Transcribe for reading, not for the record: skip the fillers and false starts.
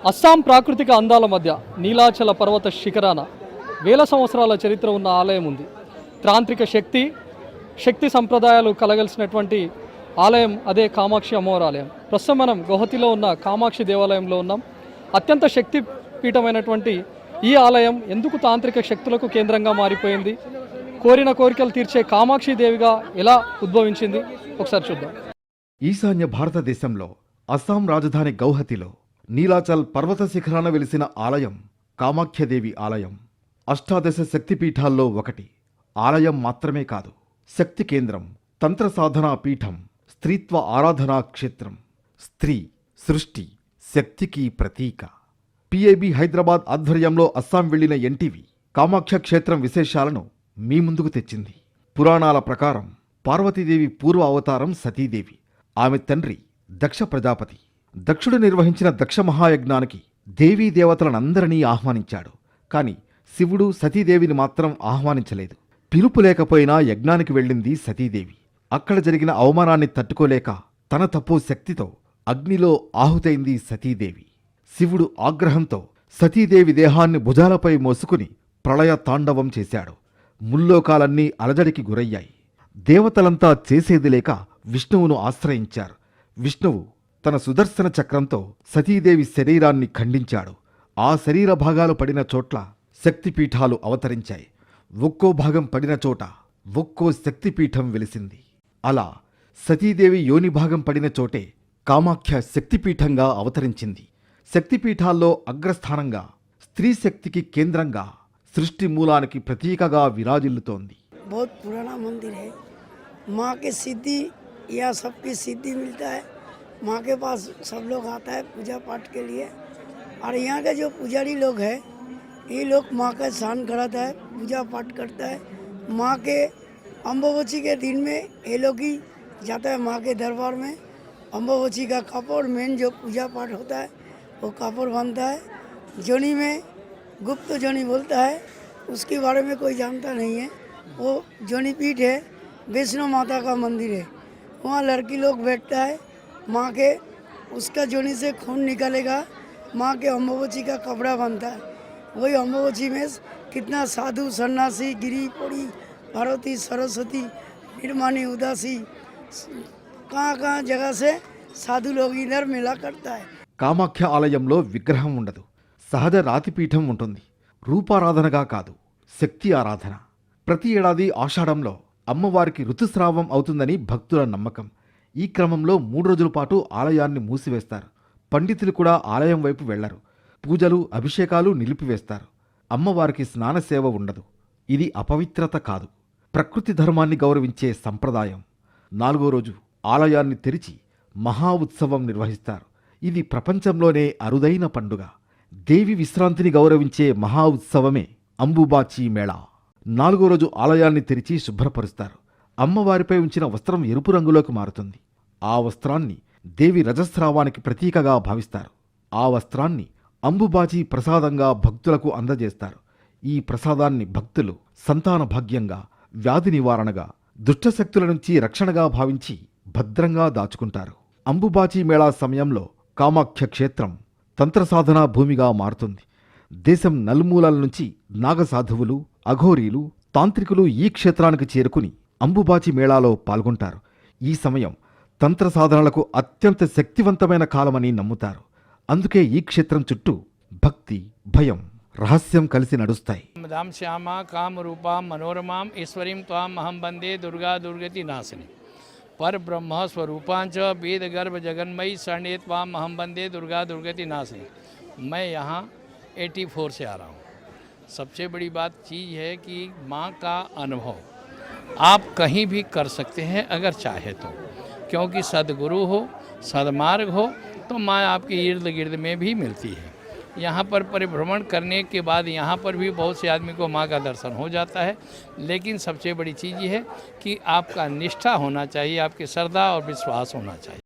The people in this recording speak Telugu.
అస్సాం ప్రాకృతిక అందాల మధ్య నీలాచల పర్వత శిఖరాన వేల సంవత్సరాల చరిత్ర ఉన్న ఆలయం ఉంది. తాంత్రిక శక్తి సంప్రదాయాలు కలగలిసినటువంటి ఆలయం అదే కామాక్షి అమ్మవారి ఆలయం. ప్రస్తుతం మనం గౌహతిలో ఉన్న కామాక్షి దేవాలయంలో ఉన్నాం. అత్యంత శక్తి పీఠమైనటువంటి ఈ ఆలయం ఎందుకు తాంత్రిక శక్తులకు కేంద్రంగా మారిపోయింది, కోరిన కోరికలు తీర్చే కామాక్షి దేవిగా ఎలా ఉద్భవించింది, ఒకసారి చూద్దాం. ఈశాన్య భారతదేశంలో అస్సాం రాజధాని గౌహతిలో నీలాచల్ పర్వత శిఖరాన వెలిసిన ఆలయం కామాఖ్యదేవి ఆలయం. అష్టాదశ శక్తిపీఠాల్లో ఒకటి. ఆలయం మాత్రమే కాదు, శక్తి కేంద్రం, తంత్ర సాధనా పీఠం, స్త్రీత్వ ఆరాధనా క్షేత్రం. స్త్రీ, సృష్టి, శక్తికి ప్రతీక. పిఏబి హైదరాబాద్ ఆధ్వర్యంలో అస్సాం వెళ్లిన ఎన్టీవీ కామాఖ్య క్షేత్రం విశేషాలను మీ ముందుకు తెచ్చింది. పురాణాల ప్రకారం పార్వతీదేవి పూర్వ అవతారం సతీదేవి. ఆమె తండ్రి దక్ష ప్రజాపతి. దక్షుడు నిర్వహించిన దక్ష మహాయజ్ఞానికి దేవీ దేవతలనందరినీ ఆహ్వానించాడు. కాని శివుడు సతీదేవిని మాత్రం ఆహ్వానించలేదు. పిలుపు లేకపోయినా యజ్ఞానికి వెళ్ళింది సతీదేవి. అక్కడ జరిగిన అవమానాన్ని తట్టుకోలేక తన తపో శక్తితో అగ్నిలో ఆహుతైంది సతీదేవి. శివుడు ఆగ్రహంతో సతీదేవి దేహాన్ని భుజాలపై మోసుకుని ప్రళయ తాండవం చేశాడు. ముల్లోకాలన్నీ అలజడికి గురయ్యాయి. దేవతలంతా చేసేది లేక విష్ణువును ఆశ్రయించారు. విష్ణువు తన సుదర్శన చక్రంతో సతీదేవి శరీరాన్ని ఖండించాడు. ఆ శరీర భాగాలు పడిన చోట్ల శక్తిపీఠాలు అవతరించాయి. ఒక్కో భాగం పడిన చోట ఒక్కో శక్తిపీఠం వెలిసింది. అలా సతీదేవి యోని భాగం పడిన చోటే కామాఖ్య శక్తిపీఠంగా అవతరించింది. శక్తిపీఠాల్లో అగ్రస్థానంగా స్త్రీ శక్తికి కేంద్రంగా సృష్టి మూలానికి ప్రతీకగా విరాజిల్లుతోంది. बहुत पुराना मंदिर है। माँ के सिद्धि या सबकी सिद्धि मिलता है। माँ के पास सब लोग आता है पूजा पाठ के लिए। और यहाँ के जो पुजारी लोग हैं ये लोग माँ का शान कराता है, पूजा पाठ करता है। माँ के अम्बुबाची के दिन में ये लोग ही जाता है माँ के दरबार में। अम्बुबाची का कपड़ मेन जो पूजा पाठ होता है वो कपड़ बनता है। जोनी में गुप्त जोनी बोलता है, उसके बारे में कोई जानता नहीं है। वो जोनी पीठ है, वैष्णो माता का मंदिर है। वहाँ लड़की लोग बैठता है माँ के, उसका जोनी से खून निकलेगा, माँ के अम्बुबाची का कपड़ा बनता है। वही अम्बुबाची में कितना साधु सन्यासी गिरी पोड़ी भारती सरस्वती निर्माणी उदासी कहाँ कहाँ जगह से साधु लोग इधर मेला करता है। కామాఖ్య ఆలయంలో విగ్రహం ఉండదు, సహజ రాతిపీఠం ఉంటుంది. రూపారాధనగా కాదు, శక్తి ఆరాధన. ప్రతి ఏడాది ఆషాఢంలో అమ్మవారికి ఋతుస్రావం అవుతుందని భక్తుల నమ్మకం. ఈ క్రమంలో 3 రోజుల పాటు ఆలయాన్ని మూసివేస్తారు. పండితులు కూడా ఆలయం వైపు వెళ్లరు. పూజలు, అభిషేకాలు నిలిపివేస్తారు. అమ్మవారికి స్నానసేవ ఉండదు. ఇది అపవిత్రత కాదు, ప్రకృతి ధర్మాన్ని గౌరవించే సంప్రదాయం. 4వ రోజు ఆలయాన్ని తెరిచి మహా ఉత్సవం నిర్వహిస్తారు. ఇది ప్రపంచంలోనే అరుదైన పండుగ. దేవి విశ్రాంతిని గౌరవించే మహా ఉత్సవమే అంబుబాచి మేళా. 4వ రోజు ఆలయాన్ని తెరిచి శుభ్రపరుస్తారు. అమ్మవారిపై ఉంచిన వస్త్రం ఎరుపు రంగులోకి మారుతుంది. ఆ వస్త్రాన్ని దేవి రజస్రావానికి ప్రతీకగా భావిస్తారు. ఆ వస్త్రాన్ని అంబుబాచి ప్రసాదంగా భక్తులకు అందజేస్తారు. ఈ ప్రసాదాన్ని భక్తులు సంతాన భాగ్యంగా, వ్యాధి నివారణగా, దుష్టశక్తుల నుంచి రక్షణగా భావించి భద్రంగా దాచుకుంటారు. అంబుబాచి మేళా సమయంలో కామాఖ్య క్షేత్రం తంత్రసాధనా భూమిగా మారుతుంది. దేశం నలుమూలల నుంచి నాగసాధువులు, అఘోరీలు, తాంత్రికులు ఈ క్షేత్రానికి చేరుకుని అంబుబాచి మేళాలో పాల్గొంటారు. ఈ సమయం తంత్ర సాధనలకు అత్యంత శక్తివంతమైన కాలమని నమ్ముతారు. అందుకే ఈ క్షేత్రం చుట్టూ భక్తి, భయం, రహస్యం కలిసి నడుస్తాయి. దాం శ్యామ కామ రూపాం మనోరమాం ఈశ్వరీం త్వాం అహం వందే దుర్గా దుర్గతి నాశిని पर ब्रह्म स्वरूपांच वेद गर्भ जगन्मयी शरणे त्वाम अहम वंदे दुर्गा दुर्गति नाशिनी। मैं यहाँ 84 से आ रहा हूँ। सबसे बड़ी बात चीज़ है कि माँ का अनुभव आप कहीं भी कर सकते हैं अगर चाहे तो, क्योंकि सद्गुरु हो, सद्मार्ग हो तो माँ आपके इर्द गिर्द में भी मिलती है। यहाँ पर परिभ्रमण करने के बाद यहाँ पर भी बहुत से आदमी को माँ का दर्शन हो जाता है। लेकिन सबसे बड़ी चीज़ ये है कि आपका निष्ठा होना चाहिए, आपकी श्रद्धा और विश्वास होना चाहिए।